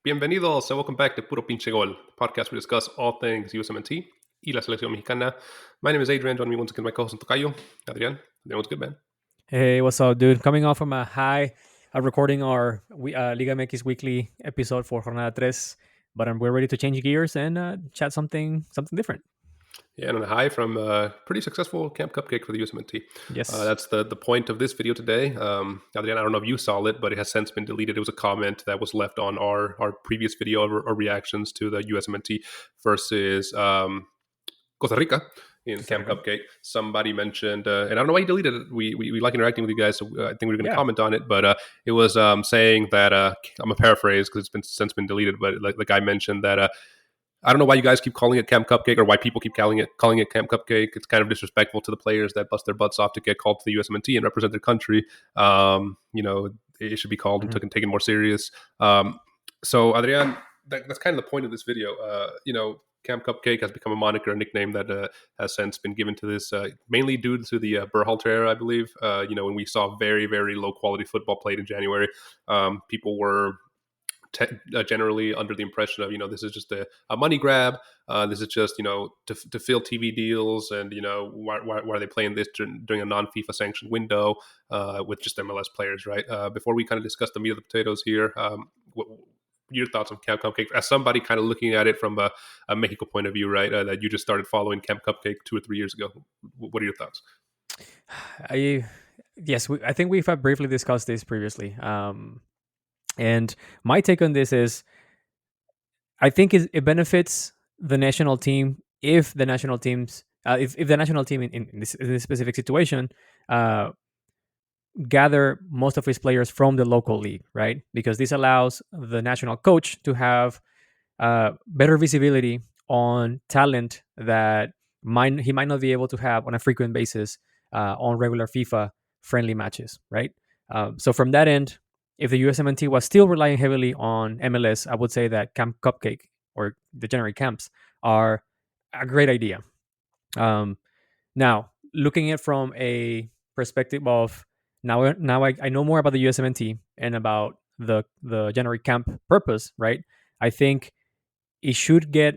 Bienvenidos and welcome back to Puro Pinche Gol, the podcast we discuss all things Usmnt y la selección mexicana. My name is Adrian. Joining me once again, my co-host Tocayo Adrian. Adrian, what's good, man? Hey, what's up, dude? Coming off from a high, recording our Liga MX weekly episode for Jornada Tres, but we're ready to change gears and chat something different. Yeah, and on a high from a pretty successful Camp Cupcake for the Usmnt. Yes. That's the point of this video today. Adrian, I don't know if you saw it, but it has since been deleted. It was a comment that was left on our previous video or reactions to the Usmnt versus Costa Rica in Camp Cupcake. Somebody mentioned, and I don't know why he deleted it. We like interacting with you guys, so I think we're going to comment on it. But it was saying that I'm gonna paraphrase because it's since been deleted. But like the guy mentioned that I don't know why you guys keep calling it Camp Cupcake or why people keep calling it Camp Cupcake. It's kind of disrespectful to the players that bust their butts off to get called to the USMNT and represent their country. It should be called and taken more serious. So Adrian, that's kind of the point of this video. Camp Cupcake has become a moniker, a nickname that has since been given to this, mainly due to the Berhalter era, I believe. When we saw very, very low quality football played in January, people were generally under the impression of this is just a money grab. This is just to fill TV deals, and why are they playing this during a non-FIFA sanctioned window with just MLS players, right? Before we kind of discuss the meat of the potatoes here, what your thoughts on Camp Cupcake as somebody kind of looking at it from a Mexico point of view, right? That you just started following Camp Cupcake 2 or 3 years ago. What are your thoughts? I think we've briefly discussed this previously. And my take on this is, I think it benefits the national team if the national teams, if the national team in this specific situation, gather most of his players from the local league, right? Because this allows the national coach to have better visibility on talent that he might not be able to have on a frequent basis on regular FIFA friendly matches, right? So from that end, if the USMNT was still relying heavily on MLS, I would say that Camp Cupcake or the January camps are a great idea. Now, looking at it from a perspective of now I know more about the USMNT and about the January camp purpose, right? I think it should get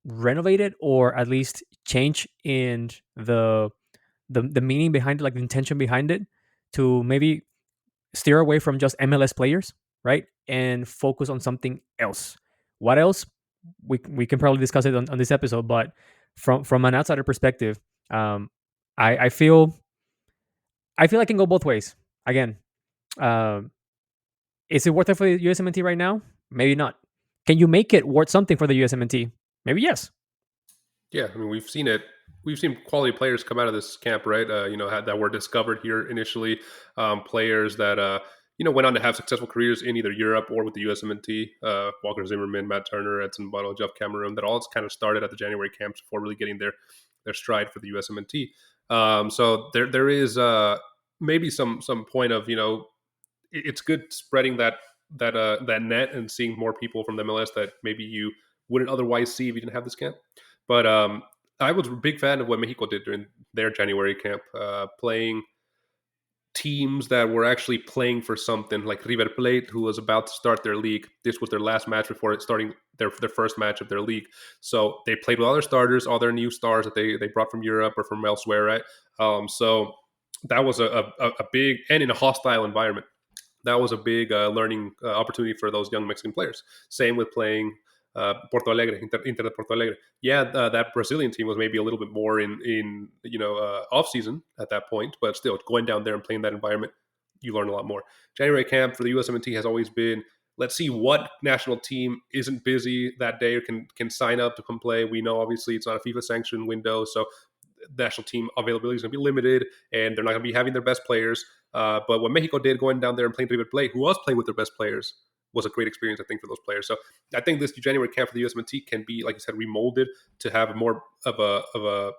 renovated or at least change in the meaning behind it, like the intention behind it, to maybe steer away from just MLS players, right? And focus on something else. What else? We can probably discuss it on this episode, but from an outsider perspective, I feel I can go both ways. Again, um, is it worth it for the USMNT right now? Maybe not. Can you make it worth something for the USMNT? Maybe yes. Yeah, I mean, we've seen it. We've seen quality players come out of this camp, right? That were discovered here initially. Players that went on to have successful careers in either Europe or with the USMNT. Walker Zimmerman, Matt Turner, Edson Buttle, Jeff Cameron. That all kind of started at the January camps before really getting their stride for the USMNT. So there is maybe some point of it's good spreading that net and seeing more people from the MLS that maybe you wouldn't otherwise see if you didn't have this camp. But I was a big fan of what Mexico did during their January camp, playing teams that were actually playing for something, like River Plate, who was about to start their league. This was their last match before starting their first match of their league. So they played with all their starters, all their new stars that they brought from Europe or from elsewhere, right? So that was a big, and in a hostile environment, that was a big learning opportunity for those young Mexican players. Same with playing Porto Alegre, Inter de Porto Alegre. Yeah, that Brazilian team was maybe a little bit more in off season at that point, but still going down there and playing that environment, you learn a lot more. January camp for the USMNT has always been, let's see what national team isn't busy that day or can sign up to come play. We know obviously it's not a FIFA sanctioned window, so national team availability is going to be limited, and they're not going to be having their best players. But what Mexico did going down there and playing River Plate, who was playing with their best players, was a great experience, I think, for those players. So I think this January camp for the USMNT can be, like you said, remolded to have more of a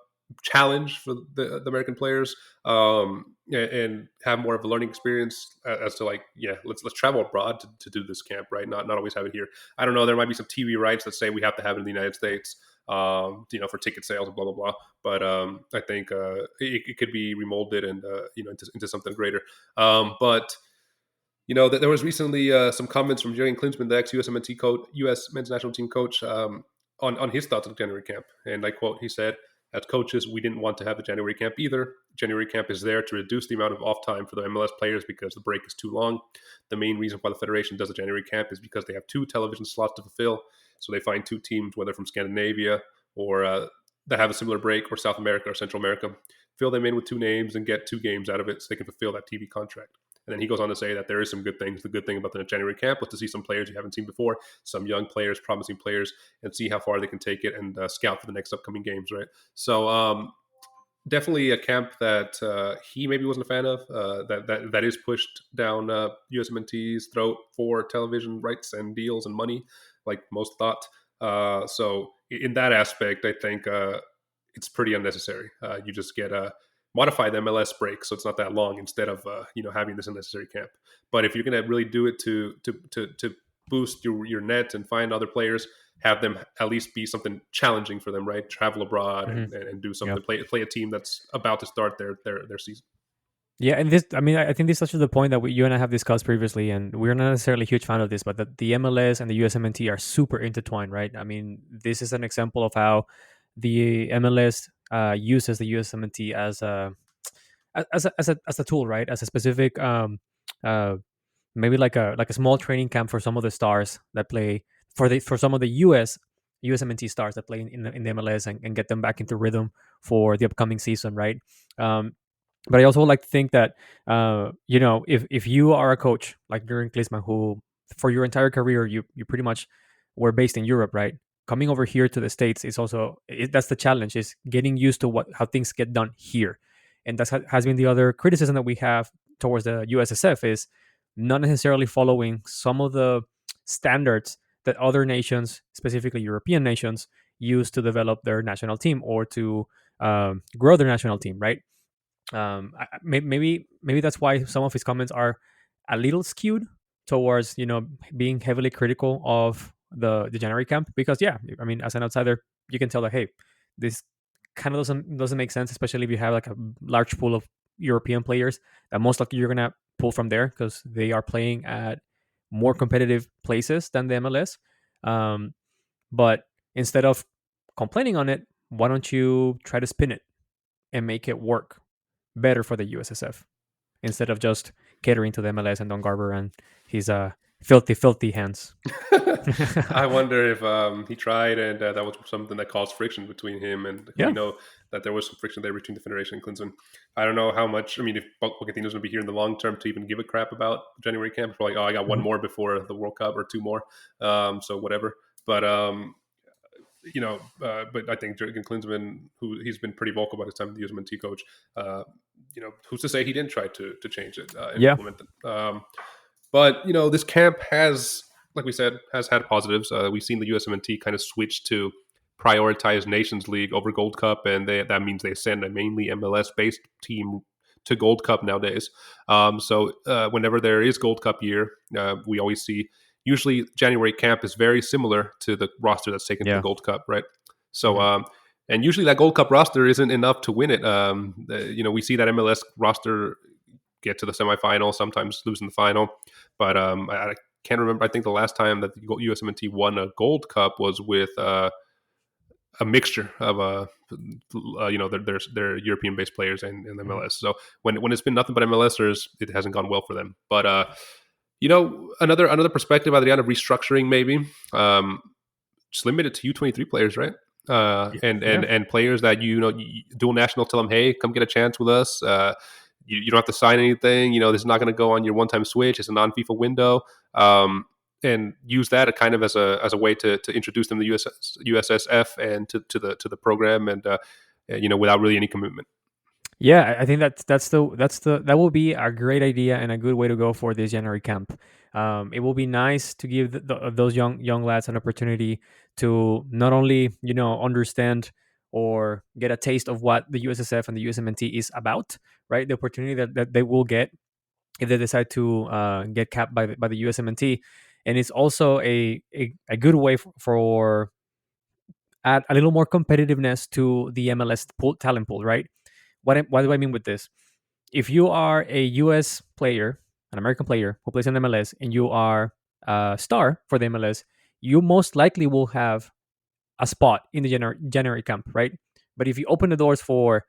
challenge for the American players, and have more of a learning experience as to let's travel abroad to do this camp, right? Not always have it here. I don't know. There might be some TV rights that say we have to have it in the United States, for ticket sales and blah blah blah. But I think it could be remolded and into something greater. But That there was recently some comments from Jurgen Klinsmann, the ex-USMNT coach, U.S. men's national team coach, on his thoughts on the January camp. And I quote, he said, "As coaches, we didn't want to have the January camp either. January camp is there to reduce the amount of off time for the MLS players because the break is too long. The main reason why the federation does the January camp is because they have 2 television slots to fulfill. So they find 2 teams, whether from Scandinavia or that have a similar break, or South America or Central America, fill them in with 2 names and get 2 games out of it so they can fulfill that TV contract." And then he goes on to say that there is some good things. The good thing about the January camp was to see some players you haven't seen before, some young players, promising players, and see how far they can take it and scout for the next upcoming games, right? So definitely a camp that he maybe wasn't a fan of. That is pushed down USMNT's throat for television rights and deals and money, like most thought. So in that aspect, I think it's pretty unnecessary. You just get a modify the MLS break so it's not that long instead of having this unnecessary camp. But if you're going to really do it to boost your net and find other players, have them at least be something challenging for them, right? Travel abroad and do Yeah. something. Play a team that's about to start their season. Yeah, and this, I mean, I think this touches the point that you and I have discussed previously, and we're not necessarily a huge fan of this, but that the MLS and the USMNT are super intertwined, right? I mean, this is an example of how the MLS uses the USMNT as a tool, right? As a specific, uh, maybe like a small training camp for some of the stars that play for some of the USMNT stars that play in the MLS, and get them back into rhythm for the upcoming season, right? But I also like to think that if you are a coach like Jurgen Klinsmann, who for your entire career you pretty much were based in Europe, right? Coming over here to the States is also that's the challenge, is getting used to how things get done here, and that has been the other criticism that we have towards the USSF, is not necessarily following some of the standards that other nations, specifically European nations, use to develop their national team or to grow their national team, right? Maybe that's why some of his comments are a little skewed towards being heavily critical of the January camp, because yeah, I mean, as an outsider you can tell that, hey, this kind of doesn't make sense, especially if you have like a large pool of European players that most likely you're gonna pull from there because they are playing at more competitive places than the MLS. um, but instead of complaining on it, why don't you try to spin it and make it work better for the USSF, instead of just catering to the MLS and Don Garber and his filthy hands. I wonder if he tried, and that was something that caused friction between him and we Yeah. know that there was some friction there between the Federation and Clinton. I don't know how much. I mean, if Pochettino's going to be here in the long term to even give a crap about January camp, it's probably, oh, I got one Mhm. more before the World Cup or 2 more, so whatever. But but I think Jurgen Klinsmann, who he's been pretty vocal about his time as the USMNT coach, who's to say he didn't try to change it and Yeah. implement it. But this camp has, like we said, has had positives. We've seen the USMNT kind of switch to prioritize Nations League over Gold Cup, and that means they send a mainly MLS-based team to Gold Cup nowadays. So whenever there is Gold Cup year, we always see, usually January camp is very similar to the roster that's taken to the Yeah. Gold Cup, right? So Mhm. and usually that Gold Cup roster isn't enough to win it. We see that MLS roster get to the semifinal, sometimes lose in the final. But I can't remember. I think the last time that the USMNT won a Gold Cup was with a mixture of their European based players and Mhm. MLS. So when it's been nothing but MLSers, it hasn't gone well for them. But another perspective, Adrian, of restructuring maybe. Just limit it to U23 players, right? Yeah. And players that dual national, tell them, hey, come get a chance with us. You don't have to sign anything. This is not going to go on your one-time switch. It's a non-FIFA window, and use that kind of as a way to introduce them to USSF and to the program, and without really any commitment. Yeah, I think that will be a great idea and a good way to go for this January camp. It will be nice to give those young lads an opportunity to not only understand or get a taste of what the USSF and the USMNT is about, right? The opportunity that they will get if they decide to get capped by the USMNT, and it's also a good way for add a little more competitiveness to the MLS talent pool, right? What do I mean with this? If you are a US player, an American player who plays in MLS, and you are a star for the MLS, you most likely will have a spot in the January camp, right? But if you open the doors for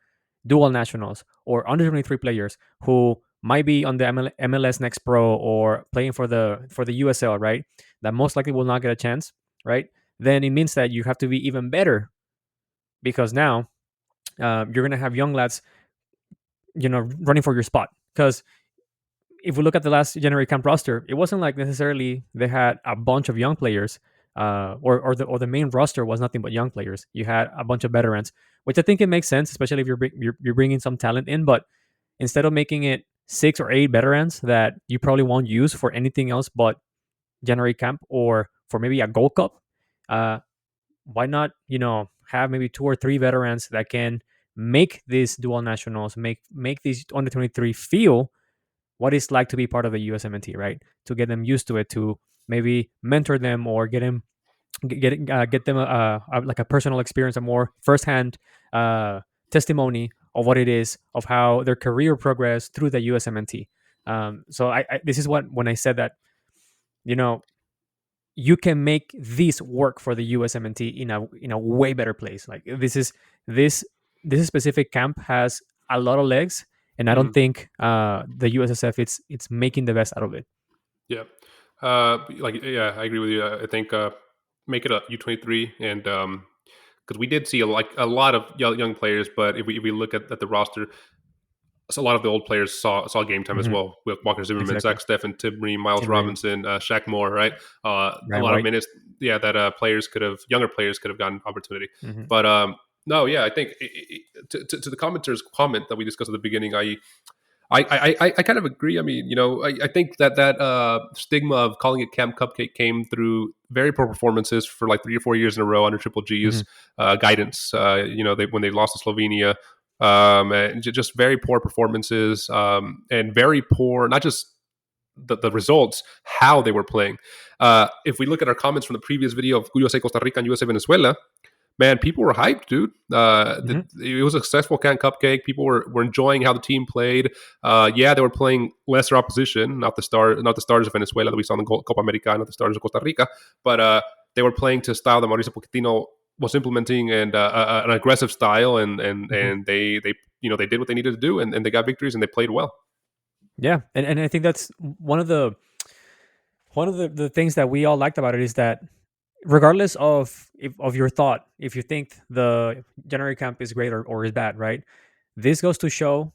dual nationals or under 23 players who might be on the MLS Next Pro or playing for the USL, right? That most likely will not get a chance, right? Then it means that you have to be even better because now you're gonna have young lads, running for your spot. Because if we look at the last January camp roster, it wasn't like necessarily they had a bunch of young players, or the main roster was nothing but young players. You had a bunch of veterans, which I think it makes sense, especially if you're bringing some talent in. But instead of making it 6 or 8 veterans that you probably won't use for anything else but January camp or for maybe a Gold Cup, uh, why not have maybe 2 or 3 veterans that can make these dual nationals, make these under 23 feel what it's like to be part of the USMNT, right? To get them used to it, to maybe mentor them or get them like a personal experience, a more firsthand testimony of what it is, of how their career progressed through the USMNT. So this is what when I said that, you know, you can make this work for the USMNT in a way better place. Like this specific camp has a lot of legs, and I don't Mhm. think the USSF it's making the best out of it. Yeah. Yeah, I agree with you. I think make it a U23, and because we did see a lot of young players, but if we look at the roster, so a lot of the old players saw game time as Hmm. well. With Walker Zimmerman, Exactly. Zach Steffen, Tibri, Miles Tim Ream, Robinson, Shaq Moore, right? A Ryan lot of White. minutes, yeah, that younger players could have gotten opportunity. Hmm. But no, yeah, I think to the commenter's comment that we discussed at the beginning, I kind of agree. I mean, I think that stigma of calling it Camp Cupcake came through very poor performances for like 3 or 4 years in a row under Triple Hmm. G's guidance. When they lost to Slovenia, and just very poor performances, and very poor, not just the results, how they were playing. If we look at our comments from the previous video of USA Costa Rica and USA Venezuela, man, people were hyped, dude. Hmm. It was a successful Can Cupcake. People were enjoying how the team played. Yeah, they were playing lesser opposition, not the starters of Venezuela that we saw in the Copa America, not the starters of Costa Rica, but they were playing to a style that Mauricio Pochettino was implementing, and an aggressive style, Hmm. and they did what they needed to do, and they got victories, and they played well. Yeah, and I think that's one of the things that we all liked about it is that regardless of your thought, if you think the January camp is great or is bad, right? This goes to show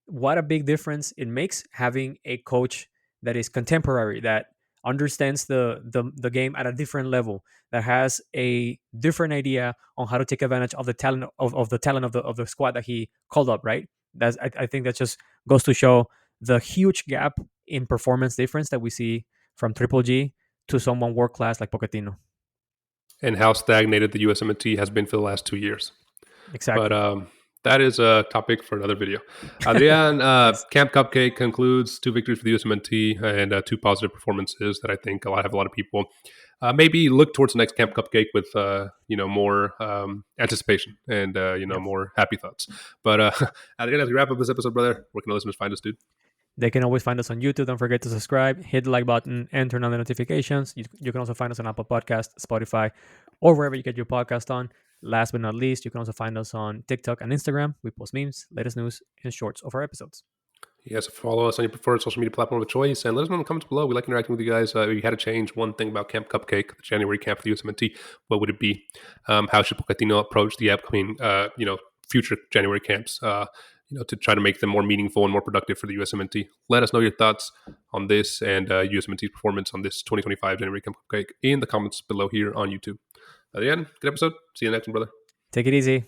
what a big difference it makes having a coach that is contemporary, that understands the game at a different level, that has a different idea on how to take advantage of the talent of the talent of the squad that he called up, right? I think that just goes to show the huge gap in performance difference that we see from Triple G to someone world class like Pochettino. And how stagnated the USMNT has been for the last 2 years. But Exactly. that is a topic for another video. Adrian, Yes. Camp Cupcake concludes 2 victories for the USMNT and 2 positive performances that I think have a lot of people maybe look towards the next Camp Cupcake with more anticipation and Yes. more happy thoughts. But Adrian, as we wrap up this episode, brother, where can the listeners find us, dude? They can always find us on YouTube. Don't forget to subscribe, hit the like button, and turn on the notifications. You can also find us on Apple Podcast, Spotify, or wherever you get your podcast on. Last but not least, you can also find us on TikTok and Instagram. We post memes, latest news, and shorts of our episodes. Yes, follow us on your preferred social media platform of choice, and let us know in the comments below. We like interacting with you guys. If you had to change one thing about Camp Cupcake, the January camp for the USMNT, what would it be? How should Pochettino approach the upcoming, future January camps? To try to make them more meaningful and more productive for the USMNT. Let us know your thoughts on this and USMNT's performance on this 2025 January Camp Cupcake in the comments below here on YouTube. At the end, good episode. See you next one, brother. Take it easy.